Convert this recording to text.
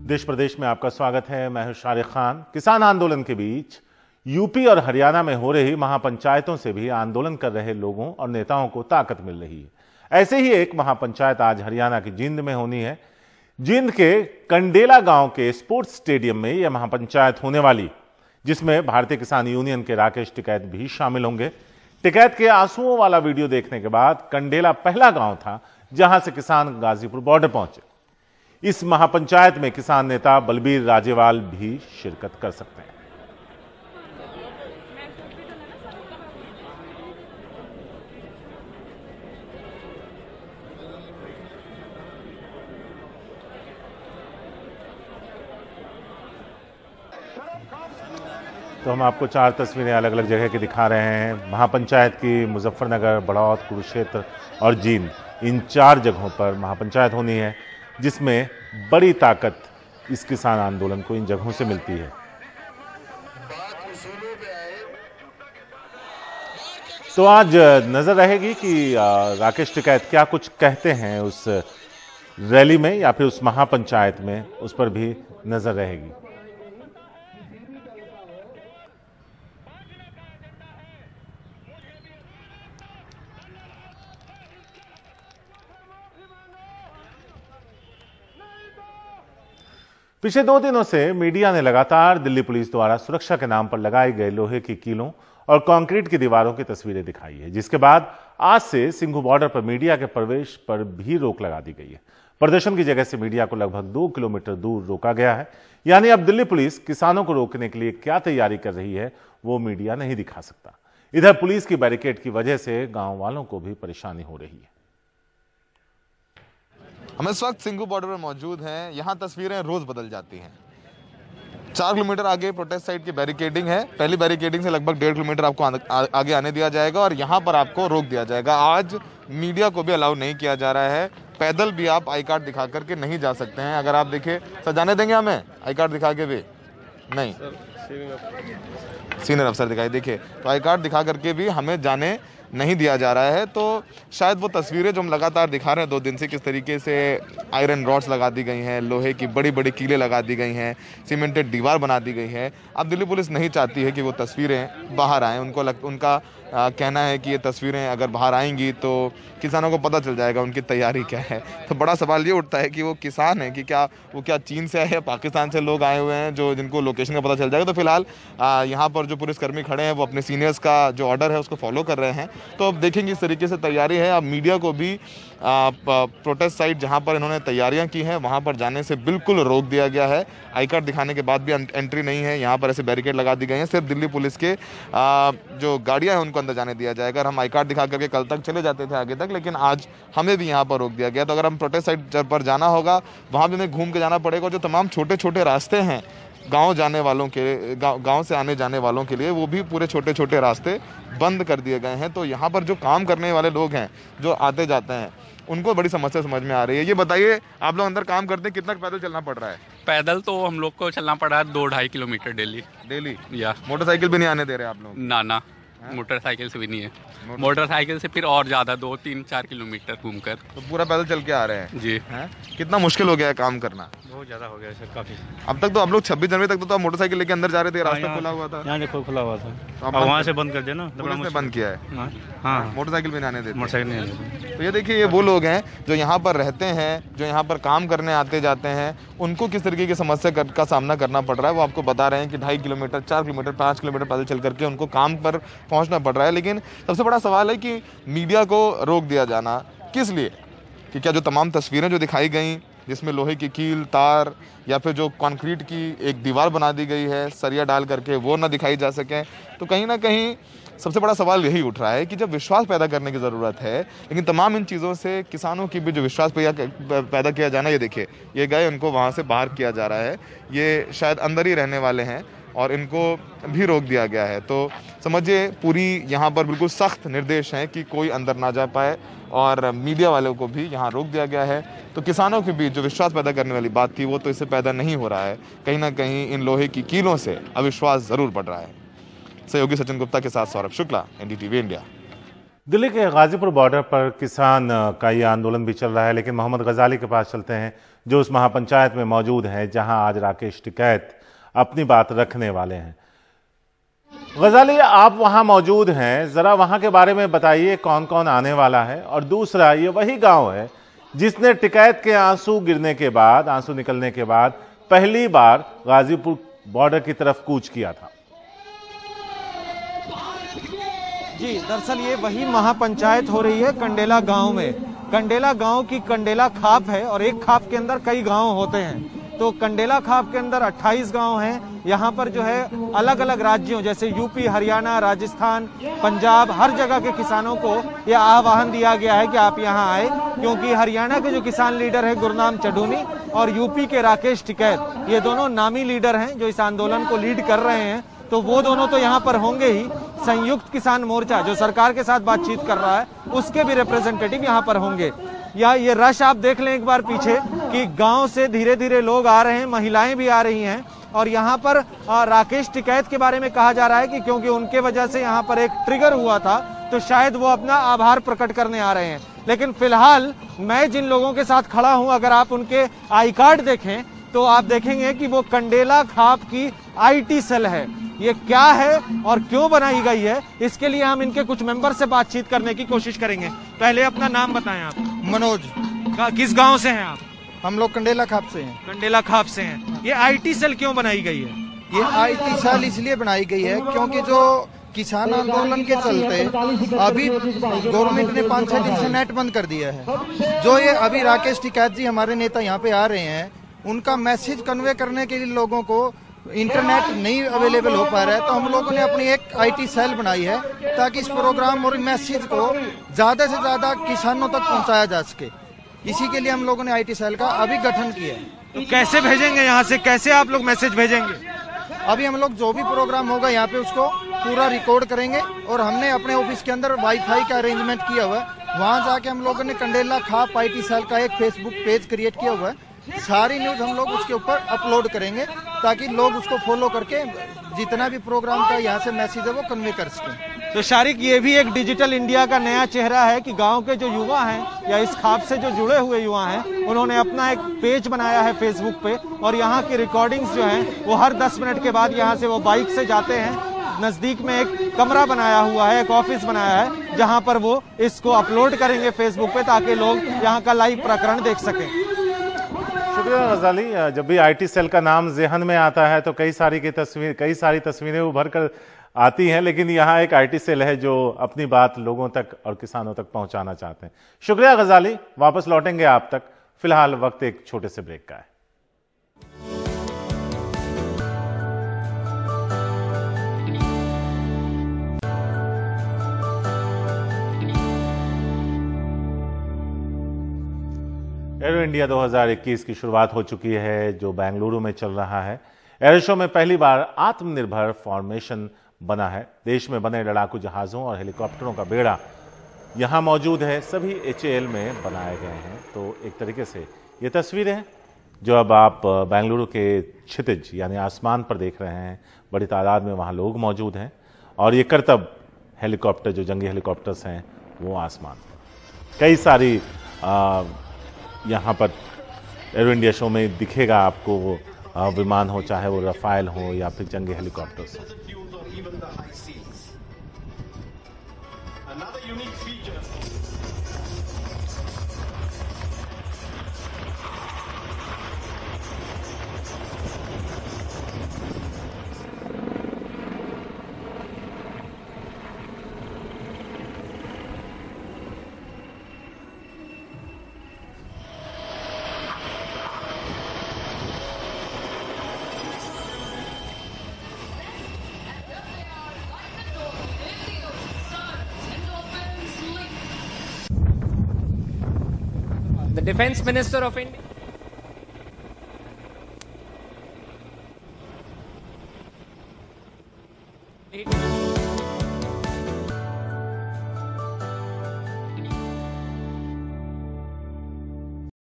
देश प्रदेश में आपका स्वागत है। मैं हूं शारिक खान। किसान आंदोलन के बीच यूपी और हरियाणा में हो रही महापंचायतों से भी आंदोलन कर रहे लोगों और नेताओं को ताकत मिल रही है। ऐसे ही एक महापंचायत आज हरियाणा की जींद में होनी है। जींद के कंडेला गांव के स्पोर्ट्स स्टेडियम में यह महापंचायत होने वाली, जिसमें भारतीय किसान यूनियन के राकेश टिकैत भी शामिल होंगे। टिकैत के आंसुओं वाला वीडियो देखने के बाद कंडेला पहला गांव था जहां से किसान गाजीपुर बॉर्डर पहुंचे। इस महापंचायत में किसान नेता बलबीर राजेवाल भी शिरकत कर सकते हैं। तो हम आपको चार तस्वीरें अलग अलग जगह की दिखा रहे हैं। महापंचायत की मुजफ्फरनगर, बड़ौत, कुरुक्षेत्र और जींद, इन चार जगहों पर महापंचायत होनी है, जिसमें बड़ी ताकत इस किसान आंदोलन को इन जगहों से मिलती है। तो आज नजर रहेगी कि राकेश टिकैत क्या कुछ कहते हैं उस रैली में या फिर उस महापंचायत में, उस पर भी नजर रहेगी। पिछले 2 दिनों से मीडिया ने लगातार दिल्ली पुलिस द्वारा सुरक्षा के नाम पर लगाए गए लोहे की कीलों और कंक्रीट की दीवारों की तस्वीरें दिखाई है, जिसके बाद आज से सिंघू बॉर्डर पर मीडिया के प्रवेश पर भी रोक लगा दी गई है। प्रदर्शन की जगह से मीडिया को लगभग 2 किलोमीटर दूर रोका गया है। यानी अब दिल्ली पुलिस किसानों को रोकने के लिए क्या तैयारी कर रही है, वो मीडिया नहीं दिखा सकता। इधर पुलिस की बैरिकेड की वजह से गांव वालों को भी परेशानी हो रही है। हम इस वक्त सिंघू बॉर्डर पर मौजूद हैं। यहाँ तस्वीरें रोज बदल जाती हैं। 4 किलोमीटर आगे प्रोटेस्ट साइड की बैरिकेडिंग है। पहली बैरिकेडिंग से लगभग 1.5 किलोमीटर आपको आगे आने दिया जाएगा और यहाँ पर आपको रोक दिया जाएगा। आज मीडिया को भी अलाउ नहीं किया जा रहा है। पैदल भी आप आई कार्ड दिखा करके नहीं जा सकते हैं। अगर आप देखें, सर जाने देंगे हमें आई कार्ड दिखा के भी? नहीं, सीनियर अफसर दिखाई, देखिए तो आई कार्ड दिखा करके भी हमें जाने नहीं दिया जा रहा है। तो शायद वो तस्वीरें जो हम लगातार दिखा रहे हैं 2 दिन से, किस तरीके से आयरन रॉड्स लगा दी गई हैं, लोहे की बड़ी बड़ी कीलें लगा दी गई हैं, सीमेंटेड दीवार बना दी गई है। अब दिल्ली पुलिस नहीं चाहती है कि वो तस्वीरें बाहर आएँ। उनका कहना है कि ये तस्वीरें अगर बाहर आएंगी तो किसानों को पता चल जाएगा उनकी तैयारी क्या है। तो बड़ा सवाल ये उठता है कि वो किसान है कि क्या चीन से आए या पाकिस्तान से लोग आए हुए हैं जो जिनको लोकेशन का पता चल जाएगा। तो फिलहाल यहाँ पर जो पुलिसकर्मी खड़े हैं वो अपने सीनियर्स का जो ऑर्डर है उसको फॉलो कर रहे हैं। तो अब देखेंगे इस तरीके से तैयारी है। अब मीडिया को भी प्रोटेस्ट साइट जहाँ पर इन्होंने तैयारियाँ की हैं वहाँ पर जाने से बिल्कुल रोक दिया गया है। आई कार्ड दिखाने के बाद भी एंट्री नहीं है। यहाँ पर ऐसे बैरिकेड लगा दी गए हैं। सिर्फ दिल्ली पुलिस के जो गाड़ियाँ हैं उनको अंदर जाने दिया जाएगा। हम आई कार्ड दिखा करके कल तक चले जाते थे आगे तक, लेकिन आज हमें भी यहाँ पर रोक दिया गया। तो अगर हम प्रोटेस्ट साइट पर जाना होगा वहाँ भी हमें घूम के जाना पड़ेगा। जो तमाम छोटे छोटे रास्ते हैं गांव जाने वालों के, गांव से आने जाने वालों के लिए, वो भी पूरे छोटे छोटे रास्ते बंद कर दिए गए हैं। तो यहाँ पर जो काम करने वाले लोग हैं जो आते जाते हैं उनको बड़ी समस्या समझ में आ रही है। ये बताइए, आप लोग अंदर काम करते हैं, कितना पैदल चलना पड़ रहा है? पैदल तो हम लोग को चलना पड़ा है 2-2.5 किलोमीटर डेली। या मोटरसाइकिल भी नहीं आने दे रहे आप लोग? ना, मोटरसाइकिल से भी नहीं है। मोटरसाइकिल से फिर और ज्यादा 2-3-4 किलोमीटर घूमकर। तो पूरा पैदल चल के आ रहे हैं जी। हैं? कितना मुश्किल हो गया है काम करना? बहुत ज्यादा हो गया सर, काफी। अब तक तो आप लोग 26 जनवरी तक तो आप मोटरसाइकिल लेके अंदर जा रहे थे, रास्ता खुला हुआ था। यहाँ देखो खुला हुआ था, अब वहाँ से बंद कर दिया ना, पुलिस ने बंद किया है। हाँ, मोटरसाइकिल भी नहीं आने देते। मोटरसाइकिल नहीं आने। तो ये देखिए, ये वो लोग हैं जो यहाँ पर रहते हैं, जो यहाँ पर काम करने आते जाते हैं, उनको किस तरीके की समस्या का सामना करना पड़ रहा है वो आपको बता रहे हैं कि 2.5 किलोमीटर, 4 किलोमीटर, 5 किलोमीटर पैदल चल करके उनको काम पर पहुँचना पड़ रहा है। लेकिन सबसे बड़ा सवाल है कि मीडिया को रोक दिया जाना किस लिए? कि क्या जो तमाम तस्वीरें जो दिखाई गई जिसमें लोहे की कील, तार या फिर जो कंक्रीट की एक दीवार बना दी गई है सरिया डाल करके, वो ना दिखाई जा सके? तो कहीं ना कहीं सबसे बड़ा सवाल यही उठ रहा है कि जब विश्वास पैदा करने की ज़रूरत है, लेकिन तमाम इन चीज़ों से किसानों की भी जो विश्वास पैदा किया जाना, ये देखिए ये गए, उनको वहाँ से बाहर किया जा रहा है। ये शायद अंदर ही रहने वाले हैं और इनको भी रोक दिया गया है। तो समझिए पूरी यहाँ पर बिल्कुल सख्त निर्देश हैं कि कोई अंदर ना जा पाए और मीडिया वालों को भी यहाँ रोक दिया गया है। तो किसानों के बीच जो विश्वास पैदा करने वाली बात थी वो तो इससे पैदा नहीं हो रहा है। कहीं ना कहीं इन लोहे की कीलों से अविश्वास ज़रूर बढ़ रहा है। सहयोगी सचिन गुप्ता के साथ सौरभ शुक्ला, एनडीटीवी इंडिया। दिल्ली के गाजीपुर बॉर्डर पर किसान का ये आंदोलन भी चल रहा है, लेकिन मोहम्मद गजाली के पास चलते हैं जो उस महापंचायत में मौजूद हैं जहां आज राकेश टिकैत अपनी बात रखने वाले हैं। गजाली, आप वहां मौजूद हैं, जरा वहां के बारे में बताइए, कौन कौन आने वाला है। और दूसरा, ये वही गांव है जिसने टिकैत के आंसू गिरने के बाद, आंसू निकलने के बाद पहली बार गाजीपुर बॉर्डर की तरफ कूच किया था। जी, दरअसल ये वही महापंचायत हो रही है कंडेला गांव में। कंडेला गांव की कंडेला खाप है और एक खाप के अंदर कई गांव होते हैं। तो कंडेला खाप के अंदर 28 गांव हैं। यहाँ पर जो है अलग अलग राज्यों जैसे यूपी, हरियाणा, राजस्थान, पंजाब, हर जगह के किसानों को यह आह्वान दिया गया है कि आप यहाँ आए, क्योंकि हरियाणा के जो किसान लीडर है गुरनाम चढ़ूनी और यूपी के राकेश टिकैत, ये दोनों नामी लीडर हैं जो इस आंदोलन को लीड कर रहे हैं। तो वो दोनों तो यहाँ पर होंगे ही। संयुक्त किसान मोर्चा जो सरकार के साथ बातचीत कर रहा है, उसके भी रिप्रेजेंटेटिव यहाँ पर होंगे। या ये रश आप देख लें एक बार पीछे कि गांव से धीरे धीरे लोग आ रहे हैं, महिलाएं भी आ रही हैं। और यहाँ पर राकेश टिकैत के बारे में कहा जा रहा है कि क्योंकि उनके वजह से यहाँ पर एक ट्रिगर हुआ था, तो शायद वो अपना आभार प्रकट करने आ रहे हैं। लेकिन फिलहाल मैं जिन लोगों के साथ खड़ा हूं, अगर आप उनके आई कार्ड देखें तो आप देखेंगे कि वो कंडेला खाप की IT सेल है। ये क्या है और क्यों बनाई गई है, इसके लिए हम इनके कुछ मेंबर से बातचीत करने की कोशिश करेंगे। पहले अपना नाम बताएं आप। मनोज। किस गांव से हैं आप? हम लोग कंडेला खाप से हैं। कंडेला खाप से हैं। ये IT सेल क्यों बनाई गई है? ये IT सेल इसलिए बनाई गई है क्योंकि जो किसान आंदोलन के चलते अभी गवर्नमेंट ने 5-6 दिन से नेट बंद कर दिया है। जो ये अभी राकेश टिकैत जी हमारे नेता यहाँ पे आ रहे हैं, उनका मैसेज कन्वे करने के लिए लोगों को इंटरनेट नहीं अवेलेबल हो पा रहा है, तो हम लोगों ने अपनी एक IT सेल बनाई है ताकि इस प्रोग्राम और मैसेज को ज्यादा से ज्यादा किसानों तक पहुंचाया जा सके। इसी के लिए हम लोगों ने IT सेल का अभी गठन किया है। तो कैसे भेजेंगे यहाँ से, कैसे आप लोग मैसेज भेजेंगे? अभी हम लोग जो भी प्रोग्राम होगा यहाँ पे उसको पूरा रिकॉर्ड करेंगे और हमने अपने ऑफिस के अंदर वाईफाई का अरेंजमेंट किया हुआ है। वहाँ जाके हम लोगों ने कंडेला खाप IT सेल का एक फेसबुक पेज क्रिएट किया हुआ है। सारी न्यूज हम लोग उसके ऊपर अपलोड करेंगे ताकि लोग उसको फॉलो करके जितना भी प्रोग्राम का यहाँ से मैसेज है वो कन्वे कर सकें। तो शारिक, ये भी एक डिजिटल इंडिया का नया चेहरा है कि गांव के जो युवा हैं या इस खाप से जो जुड़े हुए युवा हैं, उन्होंने अपना एक पेज बनाया है फेसबुक पे और यहाँ की रिकॉर्डिंग्स जो हैं वो हर 10 मिनट के बाद यहाँ से वो बाइक से जाते हैं। नजदीक में एक कमरा बनाया हुआ है, एक ऑफिस बनाया है, जहाँ पर वो इसको अपलोड करेंगे फेसबुक पे ताकि लोग यहाँ का लाइव प्रकरण देख सकें। शुक्रिया गजाली। जब भी IT सेल का नाम ज़हन में आता है तो कई सारी तस्वीरें उभर कर आती हैं, लेकिन यहाँ एक IT सेल है जो अपनी बात लोगों तक और किसानों तक पहुंचाना चाहते हैं। शुक्रिया गजाली, वापस लौटेंगे आप तक। फिलहाल वक्त एक छोटे से ब्रेक का है। एरो इंडिया 2021 की शुरुआत हो चुकी है जो बेंगलुरु में चल रहा है। एरो शो में पहली बार आत्मनिर्भर फॉर्मेशन बना है। देश में बने लड़ाकू जहाज़ों और हेलीकॉप्टरों का बेड़ा यहाँ मौजूद है, सभी HAL में बनाए गए हैं। तो एक तरीके से ये तस्वीरें हैं जो अब आप बेंगलुरु के क्षितिज यानी आसमान पर देख रहे हैं। बड़ी तादाद में वहाँ लोग मौजूद हैं और ये करतब हेलीकॉप्टर, जो जंगी हेलीकॉप्टर्स हैं, वो आसमान पर। कई सारी यहाँ पर एरो इंडिया शो में दिखेगा आपको वो विमान हो, चाहे वो रफाइल हो या फिर जंगी हेलीकॉप्टर्स हो। The Defense Minister of India.